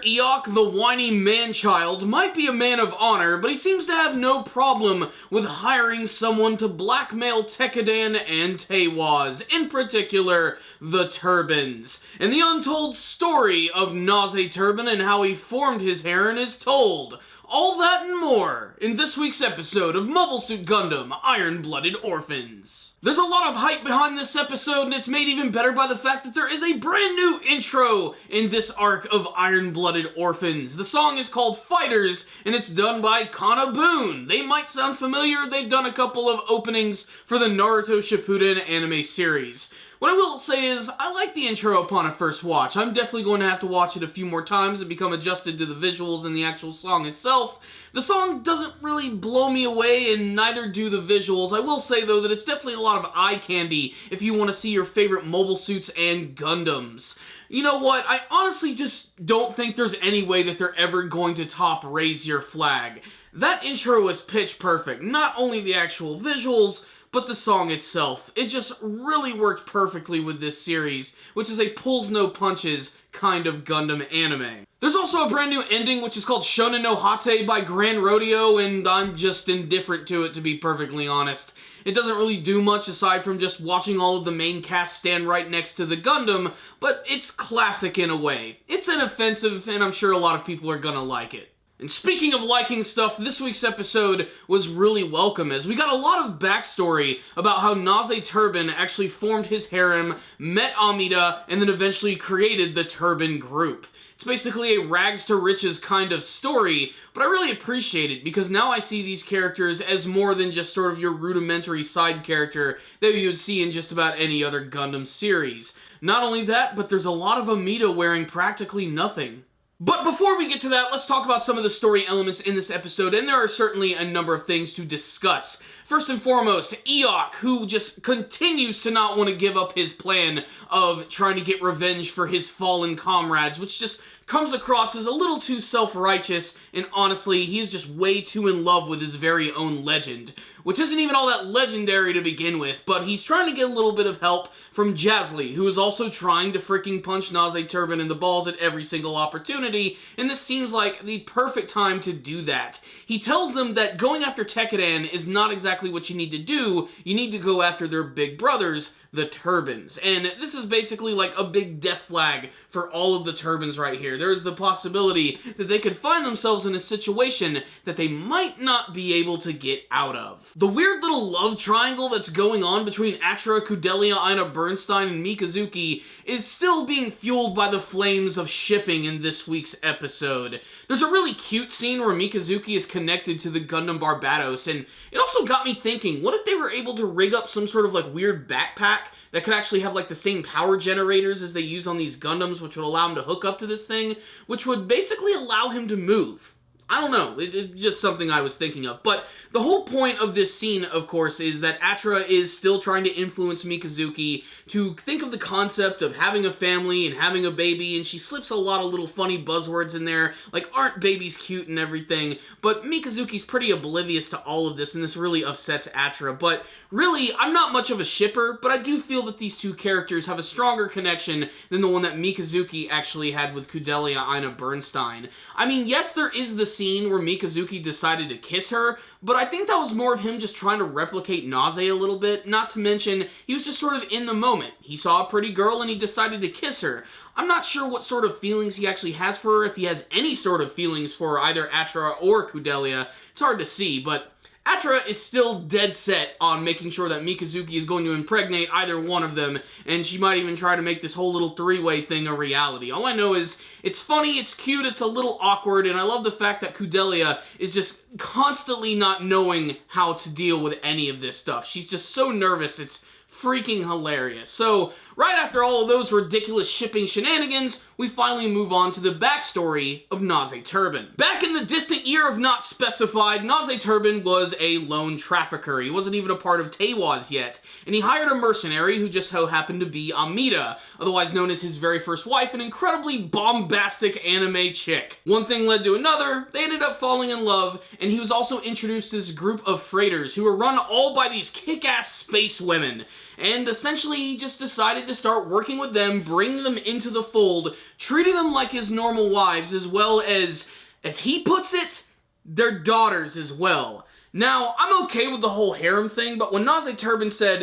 Iok, the whiny man-child, might be a man of honor, but he seems to have no problem with hiring someone to blackmail Tekkadan and Teiwaz, in particular, the Turbines. And the untold story of Naze Turbine and how he formed his harem is told. All that and more in this week's episode of Mobile Suit Gundam Iron-Blooded Orphans. There's a lot of hype behind this episode, and it's made even better by the fact that there is a brand new intro in this arc of Iron-Blooded Orphans. The song is called Fighters, and it's done by KANA-BOON. They might sound familiar, they've done a couple of openings for the Naruto Shippuden anime series. What I will say is, I like the intro upon a first watch. I'm definitely going to have to watch it a few more times and become adjusted to the visuals and the actual song itself. The song doesn't really blow me away, and neither do the visuals. I will say, though, that it's definitely a lot of eye candy if you want to see your favorite mobile suits and Gundams. You know what? I honestly just don't think there's any way that they're ever going to top Raise Your Flag. That intro is pitch perfect. Not only the actual visuals, but the song itself. It just really worked perfectly with this series, which is a pulls no punches kind of Gundam anime. There's also a brand new ending, which is called Shonen no Hate by Grand Rodeo, and I'm just indifferent to it, to be perfectly honest. It doesn't really do much aside from just watching all of the main cast stand right next to the Gundam, but it's classic in a way. It's inoffensive, and I'm sure a lot of people are gonna like it. And speaking of liking stuff, this week's episode was really welcome, as we got a lot of backstory about how Naze Turbine actually formed his harem, met Amida, and then eventually created the Turbine group. It's basically a rags to riches kind of story, but I really appreciate it because now I see these characters as more than just sort of your rudimentary side character that you would see in just about any other Gundam series. Not only that, but there's a lot of Amida wearing practically nothing. But before we get to that, let's talk about some of the story elements in this episode, and there are certainly a number of things to discuss. First and foremost, Iok, who just continues to not want to give up his plan of trying to get revenge for his fallen comrades, which just comes across as a little too self-righteous, and honestly, he's just way too in love with his very own legend, which isn't even all that legendary to begin with, but he's trying to get a little bit of help from Jasly, who is also trying to freaking punch Naze Turbine in the balls at every single opportunity, and this seems like the perfect time to do that. He tells them that going after Tekkadan is not exactly what you need to do. You need to go after their big brothers, the Turbines. And this is basically like a big death flag for all of the Turbines right here. There is the possibility that they could find themselves in a situation that they might not be able to get out of. The weird little love triangle that's going on between Atra, Kudelia, Ina Bernstein, and Mikazuki is still being fueled by the flames of shipping in this week's episode. There's a really cute scene where Mikazuki is connected to the Gundam Barbatos, and it also got me thinking, what if they were able to rig up some sort of like weird backpack that could actually have like the same power generators as they use on these Gundams, which would allow him to hook up to this thing, which would basically allow him to move. I don't know, it's just something I was thinking of. But the whole point of this scene, of course, is that Atra is still trying to influence Mikazuki to think of the concept of having a family and having a baby, and she slips a lot of little funny buzzwords in there, like, aren't babies cute and everything, but Mikazuki's pretty oblivious to all of this, and this really upsets Atra. But really, I'm not much of a shipper, but I do feel that these two characters have a stronger connection than the one that Mikazuki actually had with Kudelia Ina Bernstein. I mean, yes, there is the scene where Mikazuki decided to kiss her, but I think that was more of him just trying to replicate Naze a little bit, not to mention, he was just sort of in the moment. He saw a pretty girl and he decided to kiss her. I'm not sure what sort of feelings he actually has for her, if he has any sort of feelings for either Atra or Kudelia. It's hard to see, but Atra is still dead set on making sure that Mikazuki is going to impregnate either one of them, and she might even try to make this whole little three-way thing a reality. All I know is, it's funny, it's cute, it's a little awkward, and I love the fact that Kudelia is just constantly not knowing how to deal with any of this stuff. She's just so nervous, it's freaking hilarious. So, right after all of those ridiculous shipping shenanigans, we finally move on to the backstory of Naze Turbine. Back in the distant year of not specified, Naze Turbine was a lone trafficker. He wasn't even a part of Teiwaz yet, and he hired a mercenary who just so happened to be Amida, otherwise known as his very first wife, an incredibly bombastic anime chick. One thing led to another, they ended up falling in love, and he was also introduced to this group of freighters who were run all by these kick-ass space women, and essentially he just decided decided to start working with them, bringing them into the fold, treating them like his normal wives, as well as he puts it, their daughters as well. Now, I'm okay with the whole harem thing, but when Naze Turbine said,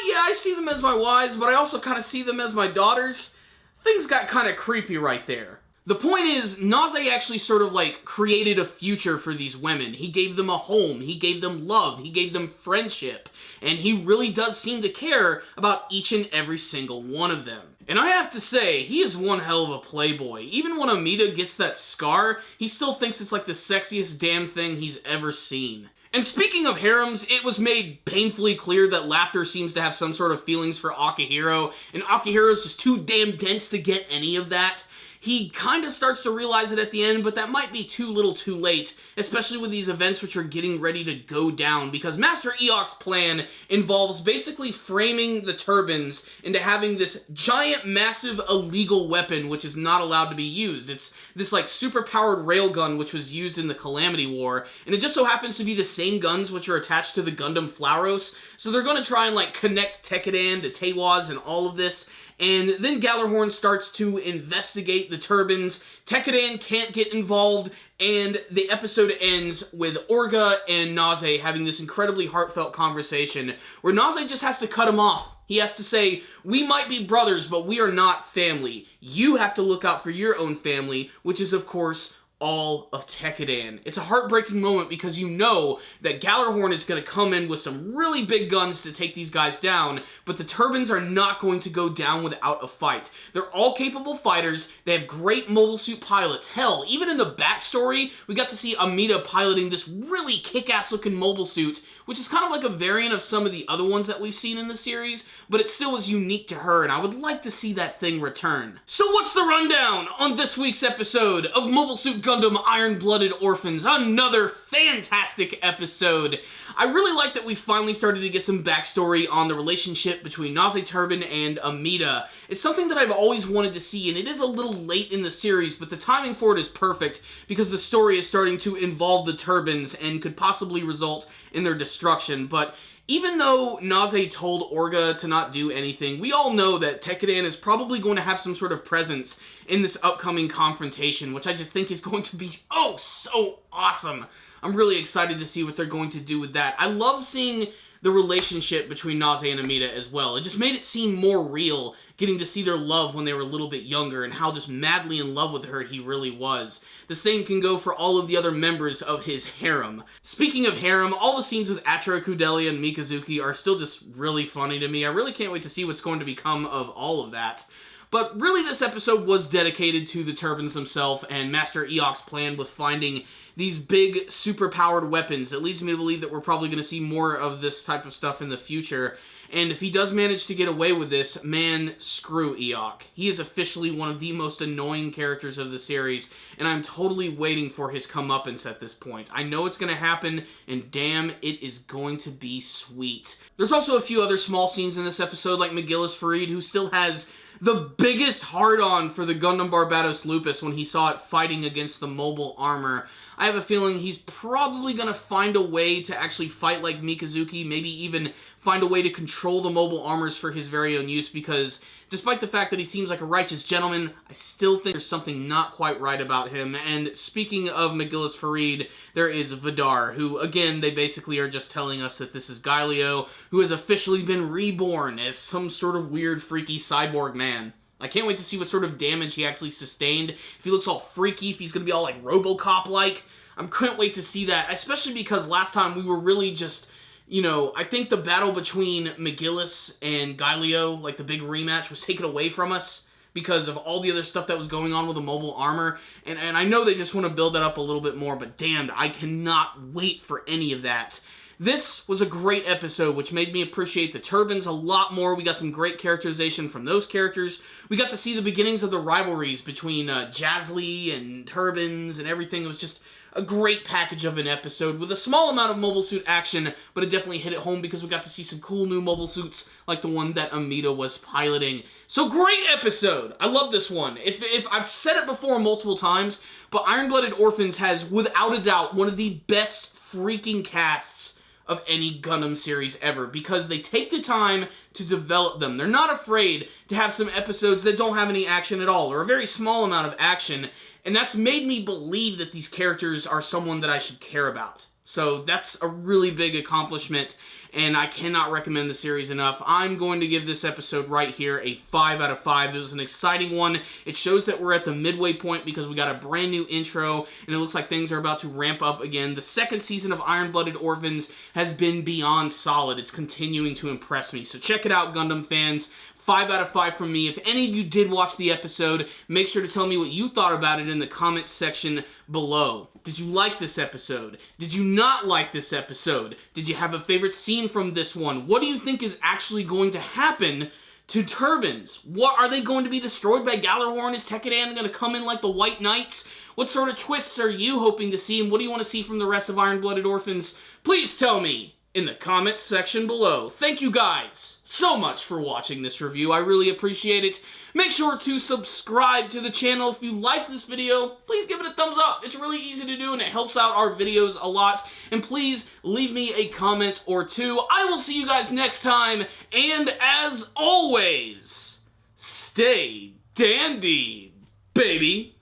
yeah, I see them as my wives, but I also kind of see them as my daughters, things got kind of creepy right there. The point is, Naze actually sort of like created a future for these women. He gave them a home, he gave them love, he gave them friendship, and he really does seem to care about each and every single one of them. And I have to say, he is one hell of a playboy. Even when Amita gets that scar, he still thinks it's like the sexiest damn thing he's ever seen. And speaking of harems, it was made painfully clear that Laughter seems to have some sort of feelings for Akihiro, and Akihiro is just too damn dense to get any of that. He kind of starts to realize it at the end, but that might be too little too late, especially with these events which are getting ready to go down, because Master Iok's plan involves basically framing the Turbines into having this giant, massive, illegal weapon which is not allowed to be used. It's this, like, super-powered railgun which was used in the Calamity War, and it just so happens to be the same guns which are attached to the Gundam Flauros, so they're going to try and, like, connect Tekkadan to Teiwaz and all of this. And then Gallarhorn starts to investigate the Turbines. Tekkadan can't get involved, and the episode ends with Orga and Naze having this incredibly heartfelt conversation where Naze just has to cut him off. He has to say, we might be brothers, but we are not family. You have to look out for your own family, which is, of course, all of Tekkadan. It's a heartbreaking moment because you know that Gallarhorn is going to come in with some really big guns to take these guys down, but the Turbines are not going to go down without a fight. They're all capable fighters, they have great mobile suit pilots. Hell, even in the backstory, we got to see Amita piloting this really kick-ass looking mobile suit, which is kind of like a variant of some of the other ones that we've seen in the series, but it still was unique to her, and I would like to see that thing return. So what's the rundown on this week's episode of Mobile Suit Gundam Iron-Blooded Orphans? Another fantastic episode. I really like that we finally started to get some backstory on the relationship between Naze Turbine and Amita. It's something that I've always wanted to see, and it is a little late in the series, but the timing for it is perfect because the story is starting to involve the Turbines and could possibly result in their destruction. But even though Naze told Orga to not do anything, we all know that Tekkadan is probably going to have some sort of presence in this upcoming confrontation, which I just think is going to be, oh, so awesome. I'm really excited to see what they're going to do with that. I love seeing the relationship between Naze and Amita as well. It just made it seem more real, getting to see their love when they were a little bit younger and how just madly in love with her he really was. The same can go for all of the other members of his harem. Speaking of harem, all the scenes with Atro, Kudelia, and Mikazuki are still just really funny to me. I really can't wait to see what's going to become of all of that. But really, this episode was dedicated to the Turbines themselves and Master Iok's plan with finding these big, super-powered weapons. It leads me to believe that we're probably going to see more of this type of stuff in the future. And if he does manage to get away with this, man, screw Iok. He is officially one of the most annoying characters of the series, and I'm totally waiting for his comeuppance at this point. I know it's going to happen, and damn, it is going to be sweet. There's also a few other small scenes in this episode, like McGillis Farid, who still has the biggest hard-on for the Gundam Barbatos Lupus when he saw it fighting against the mobile armor. I have a feeling he's probably going to find a way to actually fight like Mikazuki, maybe even find a way to control the mobile armors for his very own use, because despite the fact that he seems like a righteous gentleman, I still think there's something not quite right about him. And speaking of McGillis Farid, there is Vidar, who, again, they basically are just telling us that this is Gaelio, who has officially been reborn as some sort of weird, freaky cyborg man. I can't wait to see what sort of damage he actually sustained. If he looks all freaky, if he's going to be all like RoboCop-like. I can't wait to see that, especially because last time we were really just, you know, I think the battle between McGillis and Gaelio, like the big rematch, was taken away from us because of all the other stuff that was going on with the mobile armor. And I know they just want to build that up a little bit more, but damned, I cannot wait for any of that. This was a great episode, which made me appreciate the Turbines a lot more. We got some great characterization from those characters. We got to see the beginnings of the rivalries between Jazly and Turbines and everything. It was just a great package of an episode with a small amount of mobile suit action, but it definitely hit it home because we got to see some cool new mobile suits like the one that Amita was piloting. So great episode! I love this one. If I've said it before multiple times, but Iron-Blooded Orphans has, without a doubt, one of the best freaking casts of any Gundam series ever, because they take the time to develop them. They're not afraid to have some episodes that don't have any action at all, or a very small amount of action, and that's made me believe that these characters are someone that I should care about. So that's a really big accomplishment, and I cannot recommend the series enough. I'm going to give this episode right here a 5 out of 5. It was an exciting one. It shows that we're at the midway point because we got a brand new intro, and it looks like things are about to ramp up again. The second season of Iron-Blooded Orphans has been beyond solid. It's continuing to impress me. So check it out, Gundam fans. 5 out of 5 from me. If any of you did watch the episode, make sure to tell me what you thought about it in the comments section below. Did you like this episode? Did you not like this episode? Did you have a favorite scene from this one? What do you think is actually going to happen to Turbines? What, are they going to be destroyed by Gjallarhorn? Is Tekkadan going to come in like the White Knights? What sort of twists are you hoping to see, and what do you want to see from the rest of Iron-Blooded Orphans? Please tell me in the comments section below. Thank you guys so much for watching this review. I really appreciate it. Make sure to subscribe to the channel. If you liked this video, please give it a thumbs up. It's really easy to do and it helps out our videos a lot. And please leave me a comment or two. I will see you guys next time. And as always, stay dandy, baby.